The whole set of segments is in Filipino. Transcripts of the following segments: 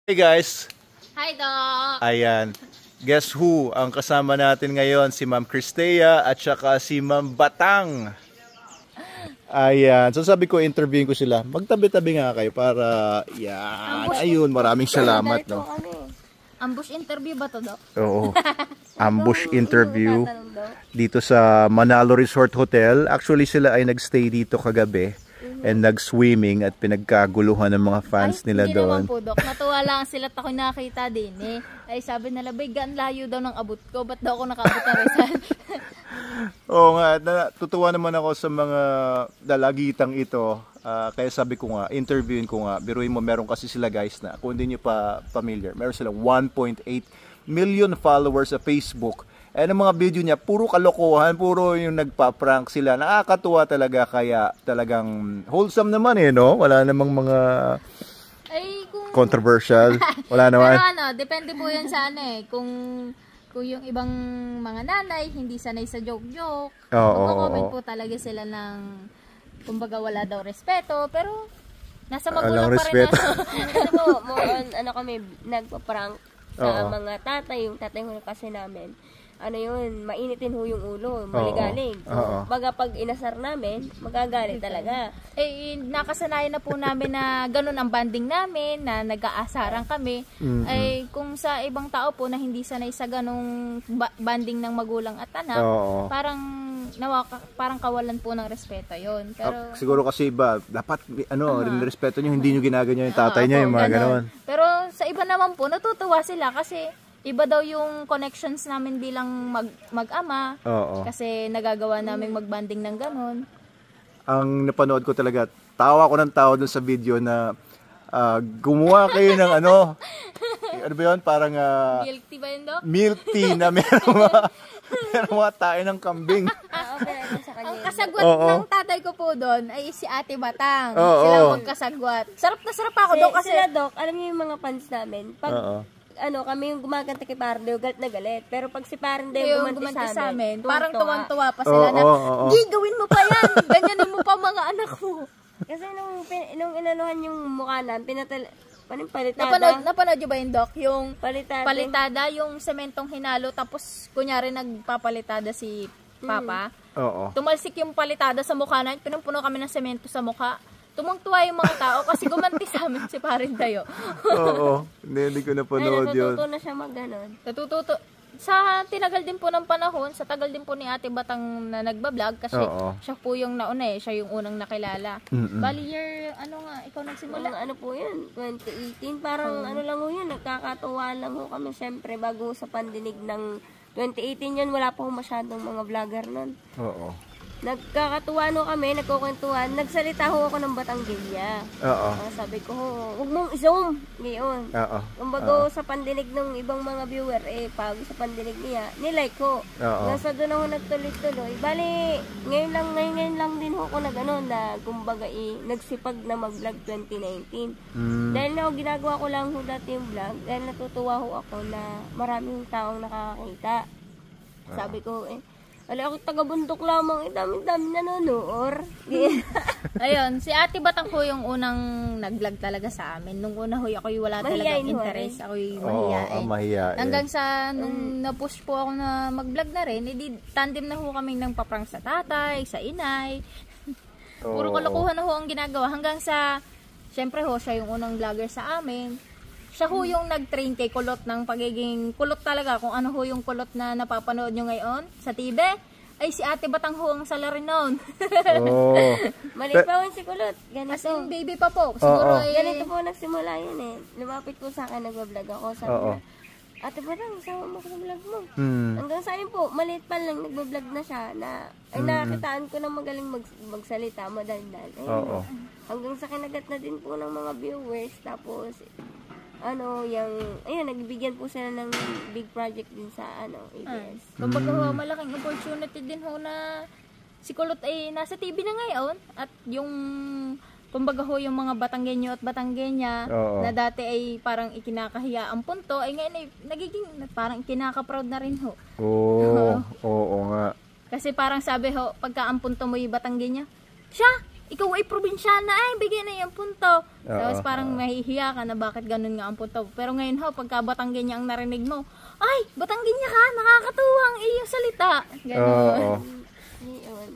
Hey guys! Hi, Doc! Ayan. Guess who? Ang kasama natin ngayon, si Ma'am Cristea at saka si Ma'am Batang. Ayan. So sabi ko, interviewin ko sila. Magtabi-tabi nga kayo para, yan. Ayun, maraming salamat. No? Ambush interview ba to, Doc? Oo. Ambush interview dito sa Manalo Resort Hotel. Actually, sila ay nagstay dito kagabi. And nag-swimming at pinagkaguluhan ng mga fans nila hindi doon. Hindi naman po, Doc. Natuwa lang sila at ako nakakita din eh. Ay sabi nila, bay, gaan layo daw ng abot ko. Ba't daw ako nakaabot ng Rizal? Oo nga, natutuwa naman ako sa mga dalagitang ito. Kaya sabi ko nga, interviewin ko nga. Biruin mo, meron kasi sila guys na, kung hindi nyo pa familiar, meron silang 1.8 million followers sa Facebook. Eh, ang mga video niya, puro kalokohan, puro yung nagpa-prank sila. Nakakatuwa talaga, kaya talagang wholesome naman eh, no? Wala namang mga controversial. Wala naman. Pero ano, depende po yan sa ano eh. Kung yung ibang mga nanay, hindi sanay sa joke-joke. Comment po talaga sila ng, kumbaga wala daw respeto. Pero, nasa magulang pa rin na. Ano kami, nagpa-prank sa mga tatay, yung tatay ko kasi namin. Ano yun, mainitin ho yung ulo, maligalig. So, baga pag inasar namin, magagalit talaga. Eh, nakasanayan na po namin na ganun ang banding namin, na nag-aasaran kami. Ay, kung sa ibang tao po na hindi sanay sa ganung banding ng magulang at anak, parang kawalan po ng respeto yon. Pero siguro kasi iba, dapat rin respeto nyo, hindi nyo ginaganyan yung tatay nyo, yung mga ganun. Pero sa iba naman po, natutuwa sila kasi iba daw yung connections namin bilang mag-ama. Kasi nagagawa namin magbanding ng ganun. Ang napanood ko talaga, tawa ko ng tawa dun sa video na gumawa kayo ng ano ba yun? Parang milk tea ba yun, Doc? Milk tea na merong mga tayo ng kambing. Ang kasagwat ng tatay ko po doon ay si Ate Batang. Sila magkasagwat. Sarap na sarap ako, Doc. Kasi sila, Doc, alam niyo yung mga fans namin, pag kami yung gumaganta kay Parendeo, galit na galit. Pero pag si Parendeo yung gumanti sa amin, parang tuwang-tuwa pa sila na, di, gawin mo pa yan. Ganyanin mo pa mga anak mo. Kasi nung inanuhan yung mukha namin, palitada. Napanood nyo ba yung, Doc? Yung palitada, yung sementong hinalo, tapos kunyari nagpapalitada si Papa. Tumalsik yung palitada sa mukha namin, pinumpuno kami ng semento sa mukha. Tumungtuwa yung mga tao kasi gumanti sa amin si Parendeo. Hindi ko napanood yun. Natututo na siya mag-ganon. Natututo. Sa tinagal din po ng panahon, sa tagal din po ni Ate Batang na nagbablog kasi siya po yung nauna eh, siya yung unang nakilala. Bali year, ikaw nagsimula? Ano po yun, 2018, parang ano lang ho yun, nagkakatuwa lang ho kami syempre bago sa pandinig ng 2018 yun, wala pa ho masyadong mga vlogger nun. Nagkakatuwa no kami, nagkukwentuhan, nagsalita ho ako ng Batanggenya. Sabi ko, huwag mong i-zoom. Ngayon. Kumbaga sa pandinig ng ibang mga viewer, pag sa pandinig niya, nilike ko. Nasa doon ako nagtuloy-tuloy. Bali, ngayon lang din ako na kumbaga nagsipag na mag-vlog 2019. Dahil na ginagawa ko lang ho dati yung vlog, dahil natutuwa ho ako na maraming taong nakakakita. Sabi ko, ako taga-bundok lamang, dami-dami nanonood. Ayun, si Ate Batang po yung unang nag-vlog talaga sa amin. Nung una ho, ako'y wala talagang interest. Ako'y mahiyain. Hanggang sa nung na-push po ako na mag-vlog na rin, tandem na ho kami ng paprank sa tatay, sa inay. Puro kalokohan na ho ang ginagawa. Hanggang sa, syempre ho, siya yung unang vlogger sa amin. Siya ho yung nag-train kay Kulot ng pagiging kulot talaga. Kung ano ho yung kulot na napapanood nyo ngayon sa TV, ay si Ate Batang ho ang salarin noon. Maliit pa ho si Kulot. Ganito. As in, baby pa po. Siguro ganito po nagsimula yun eh. Lumapit po sa akin, nag-vlog ako. Sabi na, Ate Batang, isama mo ko sa vlog mo. Hanggang sa akin po, maliit pa lang, nag-vlog na siya. Nakakitaan ko na magaling magsalita, madaldal. Hanggang sa kinagat na din po ng mga viewers. Tapos, nagbibigyan po sila ng big project din sa ABS. Kumbaga malaking opportunity din ho na si Kulot ay nasa TV na ngayon at yung kumbaga ho yung mga Batanggenyo at Batanggenya na dati ay parang ikinakahiya ang punto ay ngayon ay nagiging parang ikinaka-proud na rin ho. Oo nga. Kasi parang sabi ho, pagka ang punto mo yung Batanggenya, siya, ikaw ay probinsyana, ay bigyan na yung punto. Tapos parang mahihiya ka na bakit ganun nga ang punto. Pero ngayon ho, pagka Batanggenya ang narinig mo, ay, Batanggenya ka, nakakatuwa ang iyong salita. Ganun.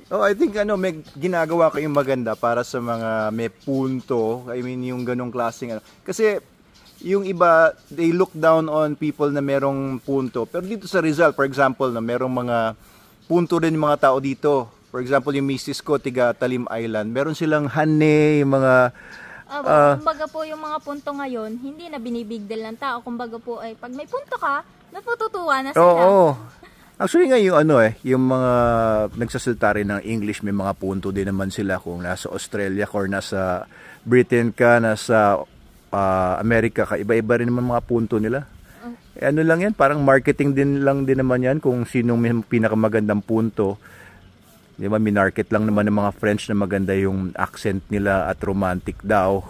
I think may ginagawa kayong maganda para sa mga may punto. I mean, yung ganong klaseng Kasi yung iba, they look down on people na merong punto. Pero dito sa Rizal, for example, na merong mga punto rin yung mga tao dito. For example, yung misis ko, tiga Talim Island, meron silang hane, yung mga... kumbaga po yung mga punto ngayon, hindi na binibigdel ng tao. Kumbaga po ay, pag may punto ka, natutuwa na sila. Oo. Actually nga yung yung mga nagsasalita rin ng English, may mga punto din naman sila kung nasa Australia or nasa Britain ka, nasa America ka, iba-iba rin naman mga punto nila. Ano lang yan, parang marketing din naman yan kung sinong may pinakamagandang punto. Di ba, minarket lang naman ng mga French na maganda yung accent nila at romantic daw.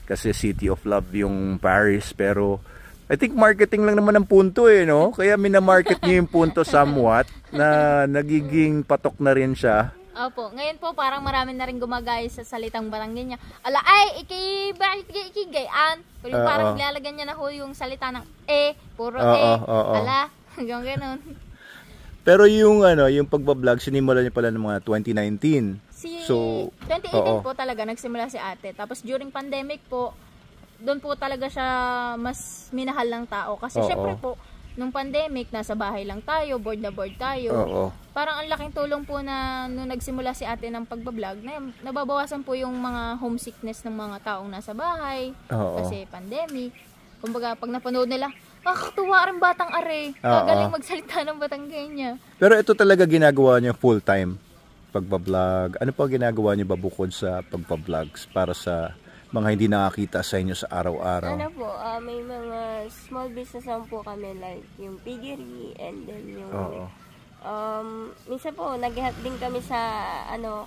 Kasi City of Love yung Paris, pero I think marketing lang naman ang punto no? Kaya minamarket niyo yung punto somewhat na nagiging patok na rin siya. Opo, ngayon po parang marami na rin gumagaya sa salitang Batanggenya. Ala ay, bakit ikigayaan? Pero parang ilalagyan niya na ho yung salita ng puro ala, hanggang ganun. Pero yung yung pagbablog, sinimulan niyo pala ng mga 2019. 2018 po talaga nagsimula si ate. Tapos during pandemic po, doon po talaga siya mas minahal ng tao. Kasi syempre po, nung pandemic, nasa bahay lang tayo, bored na bored tayo. Parang ang laking tulong po na nung nagsimula si ate ng pagbablog, nababawasan po yung mga homesickness ng mga taong nasa bahay. Kasi pandemic. Kumbaga, pag napanood nila, kakatuwa rin batang are. Kagaling magsalita ng Batanggenya. Pero ito talaga ginagawa niyo full time, pagbablog. Ano pa ginagawa niyo ba bukod sa pagbablog para sa mga hindi nakakita sa inyo sa araw-araw? Ano po, may mga small business po kami, like yung piggery, and then yung minsan po naghihat din kami sa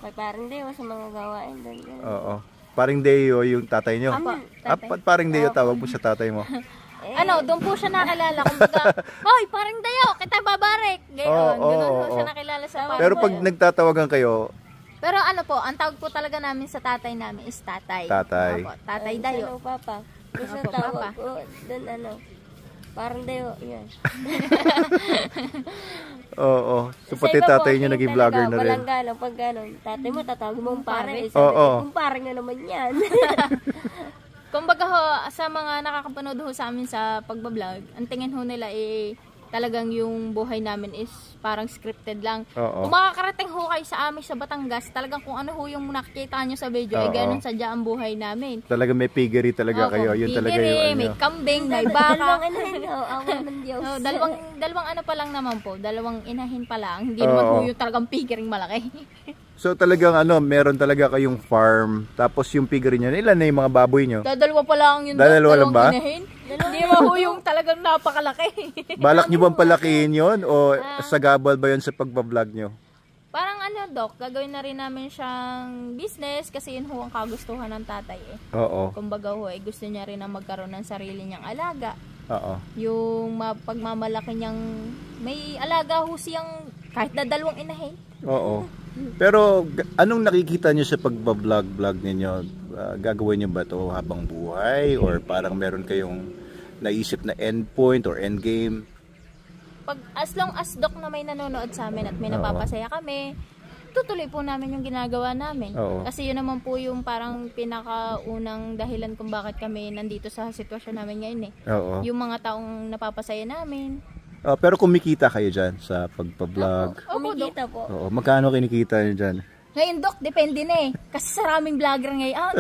kay Paring Deo sa mga gawain doon. Paring Deo yung tatay nyo? Paring Deo, tawag mo sa tatay mo. Doon po siya nakilala. Kumbaga, hoy, Paring Deo, kita babarek. Ganoon po siya nakilala sa Paring. Pero pag nagtatawagan kayo, pero ang tawag po talaga namin sa tatay namin is tatay. Tatay. Tatay Dayo. Papa. Isang tawag ko, doon Parang Dayo, yan. So pati tatay niyo naging vlogger na rin. Walang gano'n, pag gano'n, tatay mo, tatawag mo ang pare. Kumpare nga naman yan. Kumbaga ho, sa mga nakakapanood ho sa amin sa pagbablog, ang tingin ho nila talagang yung buhay namin is parang scripted lang. Kung makakarating ho kayo sa amin sa Batangas, talagang kung ano ho yung nakikita nyo sa video, ganun sadya ang buhay namin. Talagang may piggery talaga kayo. Yun talaga yung may kambing, may baka. Dalawang pa lang naman po. Dalawang inahin pa lang. Hindi naman ho yung talagang piggery malaki. So talagang meron talaga kayong farm, tapos yung piggery nyo, ilan na yung mga baboy nyo? Dalawa pa lang yung dalawang ba? Inahin. Hindi mo ho yung talagang napakalaki. Balak nyo bang palakihin yun? O sagabal ba yun sa pagbablog nyo? Parang Doc, gagawin na rin namin siyang business kasi yun ho ang kagustuhan ng tatay Kumbaga ho, gusto niya rin na magkaroon ng sarili niyang alaga. Yung pagmamalaki niyang, may alaga ho siyang kahit na dalawang inahin. Pero anong nakikita niyo sa pagbablog ninyo? Gagawin niyo ba ito habang buhay? Or parang meron kayong naisip na endpoint or endgame? As long as Doc na may nanonood sa amin at may napapasaya kami, tutuloy po namin yung ginagawa namin. Kasi yun naman po yung parang pinakaunang dahilan kung bakit kami nandito sa sitwasyon namin ngayon Yung mga taong napapasaya namin. Pero kumikita kayo dyan sa pagpa-vlog? Kumikita po. Magkano kinikita nyo dyan? Ngayon, Doc, depende na Kasi sa maraming vlogger ngayon.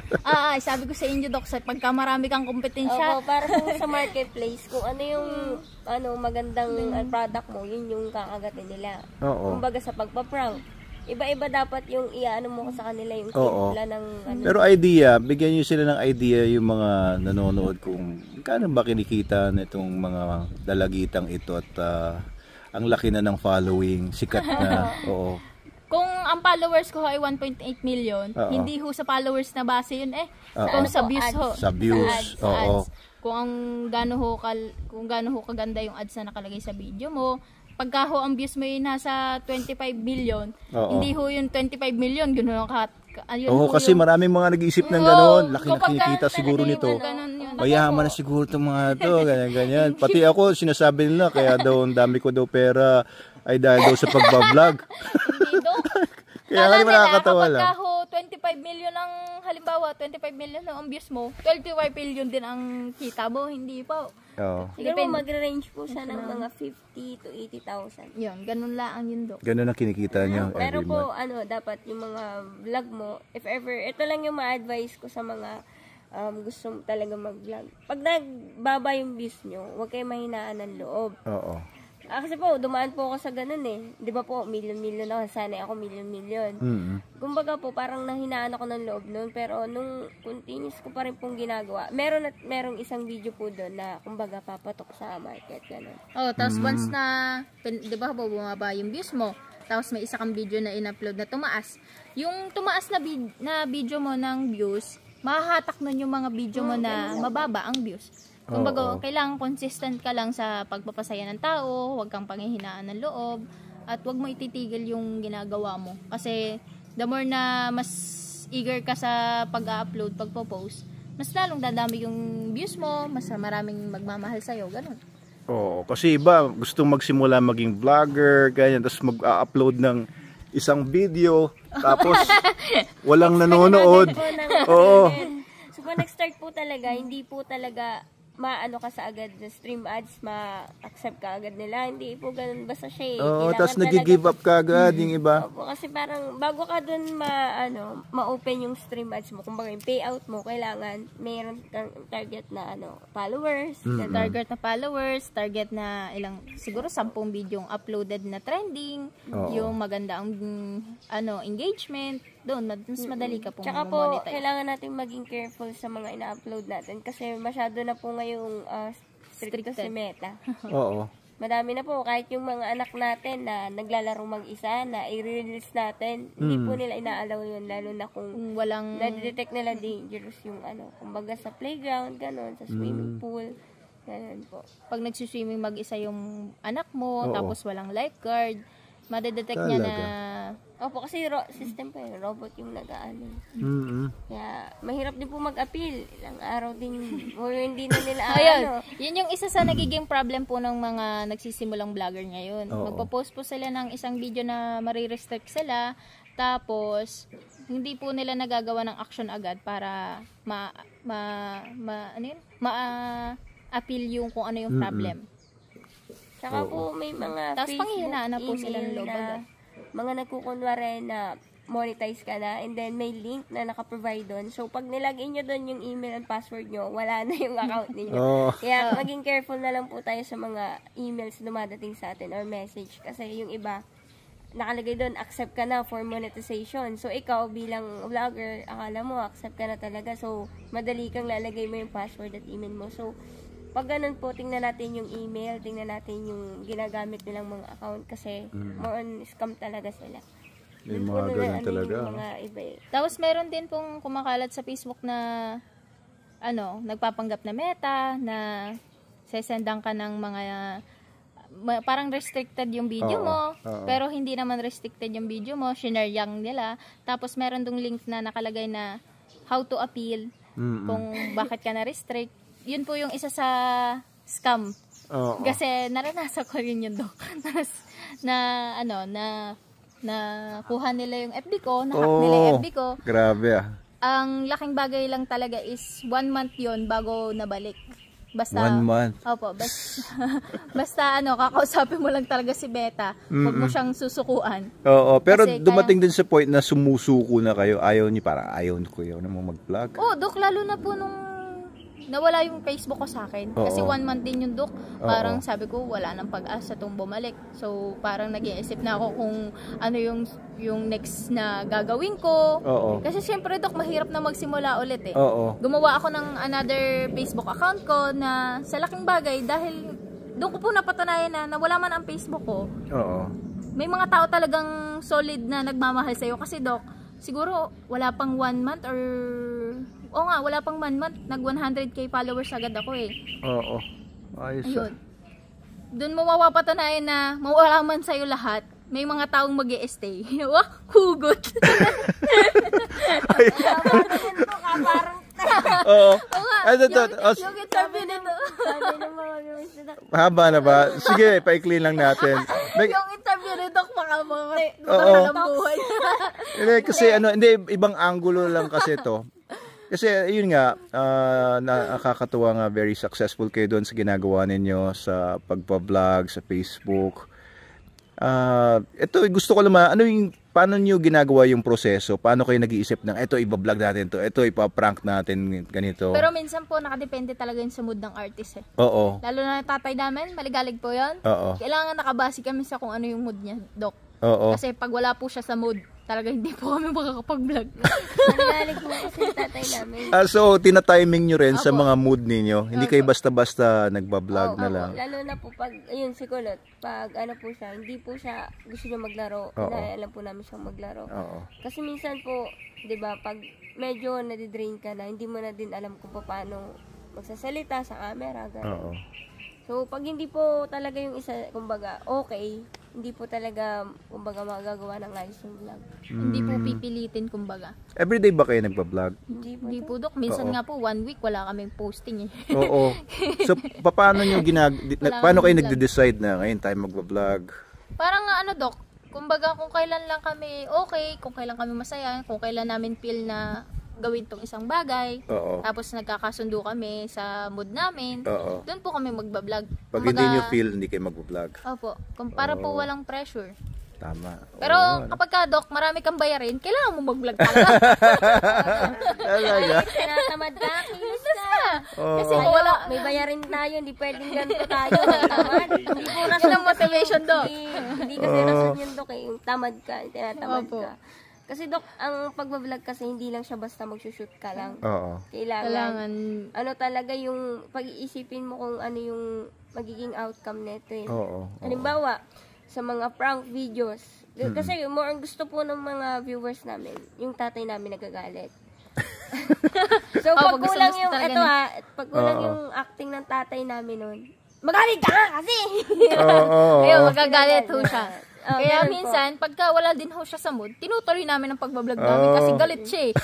Sabi ko sa inyo, Doc, pagka marami kang kompetensya. Para sa marketplace, kung ano yung magandang product mo, yun yung kakagatin nila. Kumbaga sa pagpa-prank. Iba-iba dapat yung iaano mo sa kanila yung simpla ng Pero idea, bigyan niyo sila ng idea yung mga nanonood kung kano ba kinikita nitong mga dalagitang ito at ang laki na ng following, sikat na. Kung ang followers ko ay 1.8 million, hindi ho sa followers na base yun kung sa views ho. Sa views. Ads. Kung gaano ho kaganda yung ads na nakalagay sa video mo. Pagka ho ang views mo yung nasa 25 million, hindi ho yung 25 million, gano'n Oo, kasi maraming mga nag-iisip ng gano'n. Laki na kinikita siguro nito. Mayaman na siguro itong mga to, ganyan. Pati ako, sinasabi nila, kaya daw ang dami ko daw pera ay dahil daw sa pagbablog. Hindi daw. Kaya nga naman nakakatawa lang. Kapag 25 million ang, halimbawa, 25 million ang views mo, 25 million din ang kita mo, hindi pa. Oo. Siguro mag-range po siya ng mga 50 to 80,000. Yun, ganun lang yun do. Ganun ang kinikita nyo Pero every po, month. dapat yung mga vlog mo, if ever, ito lang yung ma-advise ko sa mga gusto talaga mag-vlog. Pag nagbaba yung views nyo, huwag kayo mahinaan ng loob. Oo. Kasi po, dumaan po ako sa ganun eh. Di ba po, million ako, sanay ako million. Kumbaga po, parang nahinaan ako ng loob nun. Pero nung continuous ko pa rin pong ginagawa, merong isang video po doon na, kumbaga, papatok sa market. Ganun. Oh, tapos once na, di ba po, bumaba yung views mo, tapos may isa kang video na in-upload na tumaas. Yung tumaas na video mo ng views, mahahatak nun yung mga video mo na mababa ang views. Kumbaga, kailangan consistent ka lang sa pagpapasaya ng tao, huwag kang panghihinaan ng loob, at huwag mo ititigil yung ginagawa mo. Kasi, the more na mas eager ka sa pag-upload, pagpo-post, mas lalong dadami yung views mo, mas maraming magmamahal sa'yo, ganun. Oo, kasi iba, gustong magsimula maging vlogger, ganyan, tapos mag-upload ng isang video, tapos walang nanonood. Oo. So, kung nag-start po talaga, hindi po talaga maano ka sa agad na stream ads, ma-accept ka agad nila. Hindi po ganun basta siya. Oo, tapos nag-give up ka agad yung iba. Opo, kasi parang bago ka dun ma-open yung stream ads mo, kumbaga yung payout mo, kailangan mayroon kang target na followers. Target na followers, target na siguro 10 video yung uploaded na trending, yung maganda ang engagement. Doon, mas madali ka pong Tsaka po, monetize. kailangan natin maging careful sa mga ina-upload natin kasi masyado na po ngayong strict si Meta. Oo. Madami na po, kahit yung mga anak natin na naglalaro mag-isa, na i-release natin, hindi po nila inaalaw yun, lalo na kung walang na-detect nila dangerous yung kumbaga sa playground, gano'n, sa swimming pool, gano'n po. Pag nagsiswimming mag-isa yung anak mo, tapos walang lifeguard, madedetect niya na. Opo, kasi system pa yun. Robot yung nag-aano. Kaya, mahirap din po mag-appeal. Ilang araw din, or hindi na nila Yun yung isa sa nagiging problem po ng mga nagsisimulang vlogger ngayon. Magpo-post po sila ng isang video na marirestrict sila, tapos, hindi po nila nagagawa ng action agad para ma-appeal yung kung ano yung problem. Tsaka po, may mga tapos panghihinaan na po sila ng loob na mga nagkukunwari na monetize ka na, and then may link na naka-provide doon. So, pag nilagin nyo doon yung email and password nyo, wala na yung account ninyo. Kaya, maging careful na lang po tayo sa mga emails na dumadating sa atin or message. Kasi yung iba, nakalagay doon, accept ka na for monetization. So, ikaw bilang vlogger, akala mo, accept ka na talaga. So, madali kang lalagay mo yung password at email mo. So, pag ganun po, tingnan natin yung email, tingnan natin yung ginagamit nilang mga account kasi more on scam talaga sila. May mga ganun talaga. Mga iba Tapos meron din pong kumakalat sa Facebook na nagpapanggap na Meta, na sesendan ka ng mga parang restricted yung video mo, pero hindi naman restricted yung video mo, shinare yang nila. Tapos meron dong link na nakalagay na how to appeal, kung bakit ka na-restrict. Yun po yung isa sa scam. Kasi naranasan ko rin yun, Dok. na kuha nila yung FB ko, na-hack nila yung FB ko. Grabe Ang laking bagay lang talaga is 1 month yun bago nabalik. Basta 1 month. Opo, basta kakausapin mo lang talaga si Beta. Huwag mo siyang susukuan. Oo, pero kasi dumating din sa point na sumusuko na kayo. Ayaw ko yun na mag-vlog. Dok, lalo na po nung nawala yung Facebook ko sa akin. Kasi 1 month din yung Dok. Parang sabi ko, wala nang pag-asa itong bumalik. So, parang nag-iisip na ako kung ano yung next na gagawin ko. Kasi siyempre, Dok, mahirap na magsimula ulit eh. Gumawa ako ng another Facebook account ko na sa laking bagay dahil doon ko po napatunayan na wala man ang Facebook ko. May mga tao talagang solid na nagmamahal sa'yo. Kasi, Dok, siguro wala pang 1 month or wala pang 1 month, nag 100k followers agad ako eh. Ayos. Ayun. Doon mo mapapatunayan na mawala man sa'yo lahat, may mga taong mag-i-stay. Wah, hugot. Parang Oo. Yung interview nito. sabi ng mga viewers na Haba na ba? Sige, paikli lang natin. Yung interview ni Doc, baka mga Oo. ng buhay. Hindi, kasi hindi, ibang angulo lang kasi to. Kasi yun nga, nakakatuwa nga, very successful kayo doon sa ginagawa ninyo sa pagpa-vlog, sa Facebook. Ito, gusto ko lang paano nyo ginagawa yung proseso? Paano kayo nag-iisip ng, ito, iba-vlog natin to, ito, ipa-prank natin, ganito. Pero minsan po, nakadepende talaga yun sa mood ng artist eh. Oo. Lalo na tatay namin, maligalig po yun. Oo. Kailangan nakabase kami sa kung ano yung mood niya, Doc. Oo. Kasi pag wala po siya sa mood, talaga hindi po kami makakapag-vlog. Naligalig po kasi yung tatay namin. So, tina-timing nyo rin sa Opo. mga mood ninyo. Hindi kayo basta-basta nagba-vlog na lang. Lalo na po pag, ayun si Kulot, pag ano po siya, hindi po siya gusto niya maglaro. Alam po namin siyang maglaro. Oo. Kasi minsan po, di ba, pag medyo nadidrain ka na, hindi mo na din alam kung paano magsasalita sa camera, gano'n. Oo. So, pag hindi po talaga yung isa, kumbaga, okay, hindi po talaga, kumbaga, magagawa ng ayos yung vlog. Hindi po pipilitin, kumbaga. Everyday ba kayo nagba-vlog? Hindi po, Doc. Minsan nga po, 1 week, wala kaming posting eh. Oo. So, paano nyo paano kayo nagde-decide na ngayon tayo magba-vlog? Parang ano, Doc, kumbaga kung kailan lang kami okay, kung kailan kami masaya, kung kailan namin feel na gawin tong isang bagay. Oo. Tapos nagkakasundo kami sa mood namin. Oo. Doon po kami magbablog. Pag hindi nyo feel, hindi kayo magba-vlog. Opo. Para po walang pressure. Tama. Pero kapag ka, Doc, marami kang bayarin, kailangan mo mag-vlog talaga. Talaga? Tinatamad ka, kilos ka. Kasi Ayaw, kung wala, may bayarin tayo, hindi pwedeng ganito tayo. Tamad. Hindi po rason Yun ang motivation, Doc. Hindi kasi rason yun, Doc, yung tamad ka, tinatamad Opo. ka. Kasi, Doc, ang pagbablog kasi hindi lang siya basta mag-shoot ka lang. Oo. kailangan, Ano talaga yung pag-iisipin mo kung ano yung magiging outcome nito eh. Oo. Halimbawa, sa mga prank videos. Kasi more ang gusto po ng mga viewers namin, yung tatay namin nagagalit. So, pag gusto kulang mo yung, talaga eto ha, pag kulang yung acting ng tatay namin nun, magalit ka nga kasi! Oo. ayun, magagalit ho siya. Oh, Kaya ganun po. minsan, pagka wala din ho siya sa mood, tinutuloy namin ang pagbablog namin kasi galit siya eh.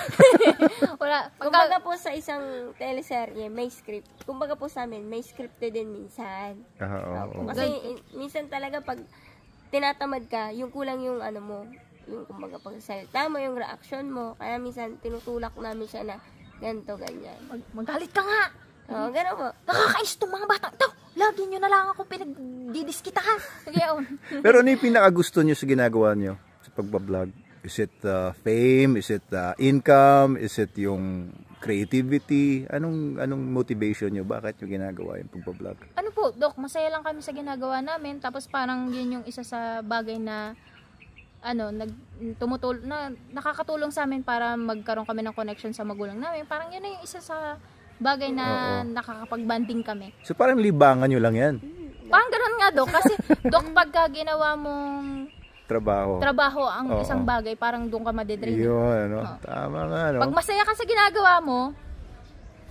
Wala. Kumbaga po sa isang teleserye, may script. Kumbaga po sa amin, may scripted din minsan. Oo. Kasi minsan talaga pag tinatamad ka, yung kulang yung ano mo, yung kumbaga pagsalita mo, yung reaction mo. Kaya minsan tinutulak namin siya na ganito, ganyan. Magalit ka nga. Oo, gano'n po. Nakakais itong mga batang ito. Lagi nyo na lang ako pinagdidiskitahan. Ngayon. Pero ano yung pinakagusto nyo sa ginagawa nyo sa pagbablog? Is it fame? Is it income? Is it yung creativity? Anong motivation nyo? Bakit nyo ginagawa yung pagbablog? Ano po, Doc, masaya lang kami sa ginagawa namin. Tapos parang yun yung isa sa bagay na nakakatulong sa amin para magkaroon kami ng connection sa magulang namin. Parang yun na yung isa sa bagay na nakakapag-banding kami. So parang libangan nyo lang yan? Parang ganun nga, Doc. Kasi, Doc, pagka ginawa mong trabaho ang isang bagay, parang doon ka madedrain. Yun, tama nga, no? Pag masaya ka sa ginagawa mo,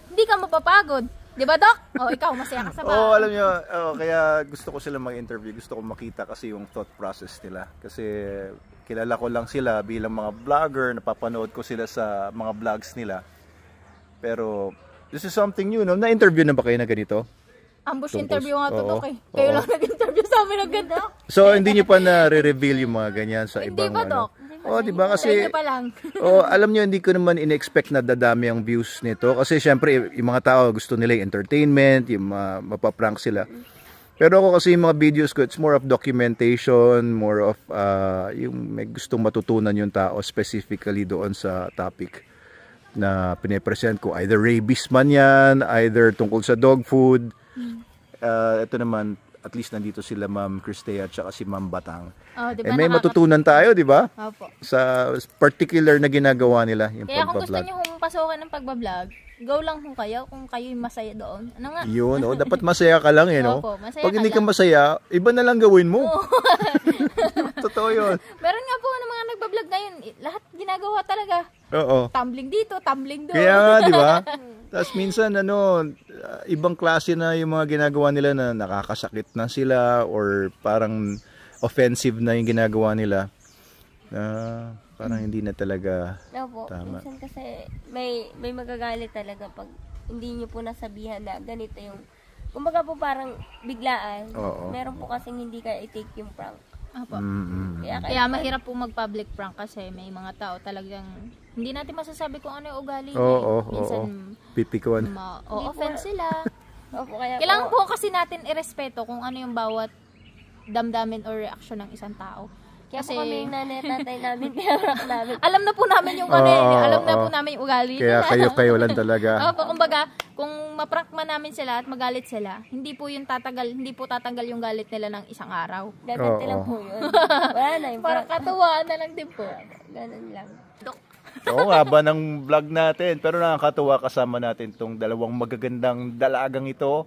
hindi ka mapapagod. Di ba, Doc? Ikaw, masaya ka sa bahay. Alam nyo, kaya gusto ko sila mag-interview. Gusto ko makita kasi yung thought process nila. Kasi kilala ko lang sila bilang mga vlogger, napapanood ko sila sa mga vlogs nila. Pero this is something new, no? Na-interview na ba kayo na ganito? Ambush interview nga to, Doc, eh. Kayo lang nag-interview sa amin ng ganito. So, hindi nyo pa na-reveal yung mga ganyan sa ibang Hindi pa, Doc. Di ba? Kasi, pa lang. alam nyo, hindi ko naman in-expect na dadami ang views nito. Kasi, syempre, yung mga tao gusto nila yung entertainment, yung mapaprank sila. Pero ako kasi yung mga videos ko, it's more of documentation, more of yung may gustong matutunan yung tao specifically doon sa topic na pinipresent ko. Either rabies man yan, either tungkol sa dog food. Ito naman, at least nandito sila Ma'am Cristea at saka si Ma'am Batang. Diba, may matutunan tayo, di ba? Opo. Sa particular na ginagawa nila yung Kaya kung gusto pagbablog. nyo kung pasukan ng pagbablog, go lang kung kayo, kung kayo masaya doon. Ano nga? Yun, dapat masaya ka lang, no? Opo, masaya Pag hindi ka ka masaya, iba na lang gawin mo. Totoo yun. Meron nga po ng mga nagbablog ngayon, lahat ginagawa talaga. Oo. Tumbling dito, tumbling doon. Kaya nga, di ba? Tapos minsan, ibang klase na yung mga ginagawa nila na nakakasakit na sila or parang offensive na yung ginagawa nila. Parang hindi na talaga Opo, tama. minsan kasi may magagalit talaga pag hindi nyo po nasabihan na ganito yung, kumbaga po parang biglaan. Oo. Meron po kasing hindi kaya i-take yung prank. Opo. Kaya Mahirap po mag-public prank kasi may mga tao talagang hindi natin masasabi kung ano yung ugali niya. Oo, Minsan pipikuan. offend sila. Opo, kaya Kailangan po kasi natin irespeto kung ano yung bawat damdamin or reaction ng isang tao. Kaya Kasi po kami yung nanay at tatay namin, pinarak namin. alam na po namin yung alam na po namin yung ugali Kaya nila. kayo lang talaga. Opo, kumbaga, kung maprank man namin sila at magalit sila, hindi po tatanggal yung galit nila ng isang araw. Gaganti lang po yun. Wala na yung Parang prank. katuwaan na lang din po. Ganun lang. Oo, haba ng vlog natin. Pero nakakatuwa kasama natin tong dalawang magagandang dalagang ito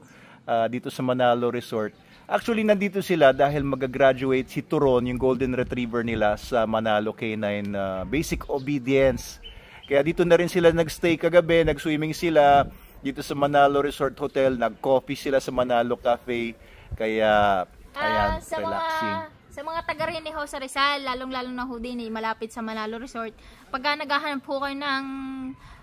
dito sa Manalo Resort. Actually, nandito sila dahil mag-graduate si Turon, yung golden retriever nila sa Manalo K9 Basic Obedience. Kaya dito na rin sila nagstay kagabi, nag-swimming sila dito sa Manalo Resort Hotel, nag-coffee sila sa Manalo Cafe. Kaya, ayan, relaxing. Sa mga taga Rineho sa Rizal, lalong-lalong na ho din malapit sa Manalo Resort, pagka naghahanap po kayo ng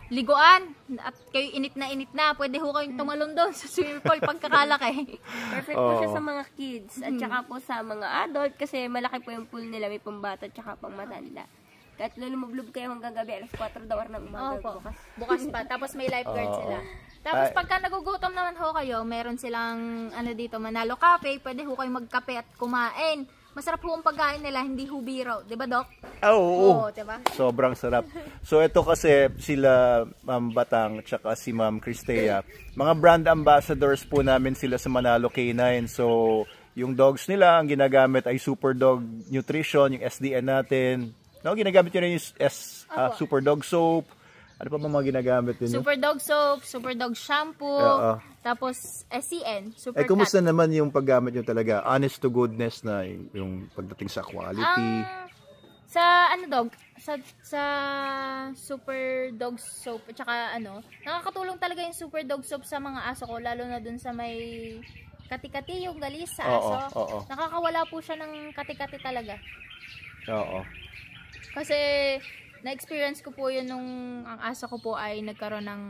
liguan at kayo init na, pwede ho kayong tumalon doon sa swimming pool pagkakalaki. Perfect po siya sa mga kids at saka po sa mga adult kasi malaki po yung pool nila, may pambata at saka pang matanda. Kahit lumublob kayo hanggang gabi, alas 4 daw ng umaga. Opo, bukas pa. Tapos may lifeguard sila. Tapos pagka nagugutom naman ho kayo, meron silang dito, Manalo Cafe, pwede ho kayo magkape at kumain. Masarap ho ang pagkain nila, hindi ho biro. Diba, Doc? Oo. Diba? Sobrang sarap. So ito kasi sila Ma'am Batang at saka si Ma'am Cristea. Mga brand ambassadors po namin sila sa Manalo K9. So yung dogs nila, ang ginagamit ay Super Dog Nutrition, yung SDN natin. No, ginagamit nyo rin yung Super Dog Soap. Ano pa ba mga ginagamit din? Super Dog Soap, Super Dog Shampoo, tapos SCN, Super Cat. Kumusta naman yung paggamit nyo talaga? Honest to goodness na yung pagdating sa quality? Sa Dog, sa Super Dog Soap, at saka nakakatulong talaga yung Super Dog Soap sa mga aso ko, lalo na dun sa may kati-kati yung galis sa aso. Nakakawala po siya ng kati-kati talaga. Oo. Kasi na-experience ko po yun nung ang aso ko po ay nagkaroon ng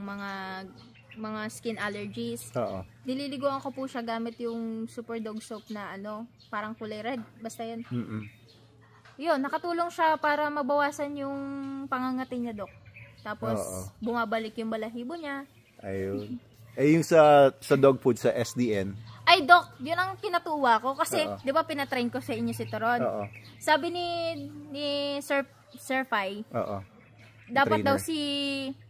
mga skin allergies. Nililiguan ko po siya gamit yung Super Dog Soap na parang kulay red. Basta yun. Yun, nakatulong siya para mabawasan yung pangangati niya, Dok. Tapos, bumabalik yung balahibo niya. Ayun. Yung sa dog food, sa SDN. Ay, Doc, yun ang kinatuwa ko. Kasi, di ba, pinatrain ko sa inyo si Toron. Sabi ni Sir Fai, dapat daw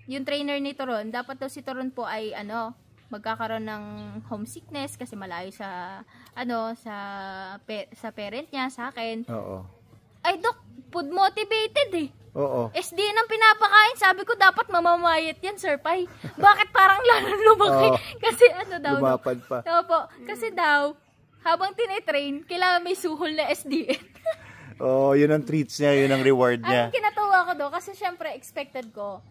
yung trainer ni Toron, dapat daw si Toron po ay magkakaroon ng homesickness kasi malayo sa sa parent niya, sa akin. Ay, Doc, food motivated eh. SDN ang pinapakain. Sabi ko, dapat mamamayat yan, Sir Pai. Bakit parang lalong lumaki? Kasi daw. Lumapad pa. Opo. Kasi daw, habang tinitrain, kailangan may suhol na SDN. Yun ang treats niya, yun ang reward niya. Ang kinatawa ko do, kasi syempre, expected ko.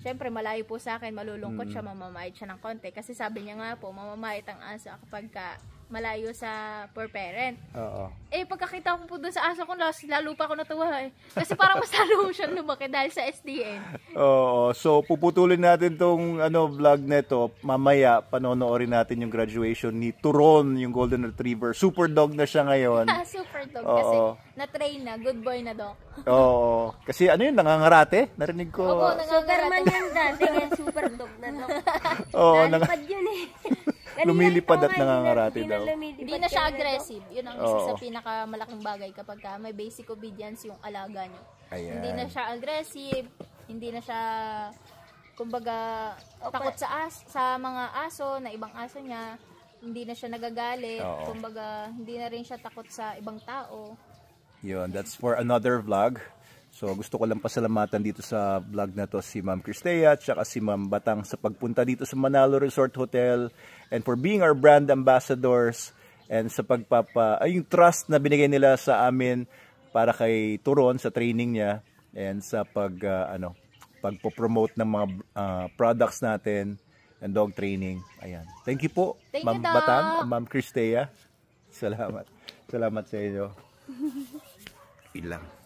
Syempre, malayo po sa akin, malulungkot siya, mamamayat siya ng konti. Kasi sabi niya nga po, mamamayat ang aso kapag malayo sa poor parent. Pagkakita ko po doon sa aso ko, lalo pa ako natuwa eh. Kasi parang mas lalo siyang lumaki dahil sa SDN. So puputulin natin tong vlog neto. Mamaya panonoorin natin yung graduation ni Turon, yung golden retriever. Super dog na siya ngayon. Super dog kasi na-train na, good boy na dog. Kasi yun, nangangarate? Narinig ko. Superman yan dati, super dog na dog. Nalipad yun eh. Lumilipad at nangangarate daw. Hindi na siya aggressive. Yun ang isa sa pinakamalaking bagay kapag may basic obedience yung alaga nyo. Hindi na siya aggressive, hindi na siya kumbaga takot sa mga aso na ibang aso niya, hindi na siya nagagalit, kumbaga hindi na rin siya takot sa ibang tao. Yun, that's for another vlog. So gusto ko lang pasalamatan dito sa vlog na to si Ma'am Cristea at saka si Ma'am Batang sa pagpunta dito sa Manalo Resort Hotel and for being our brand ambassadors and sa yung trust na binigay nila sa amin para kay Turon sa training niya and sa pagpo-promote ng mga products natin and dog training. Ayan. Thank you po, Ma'am Batang, Ma'am Cristea. Salamat. Salamat sa inyo. Ilang.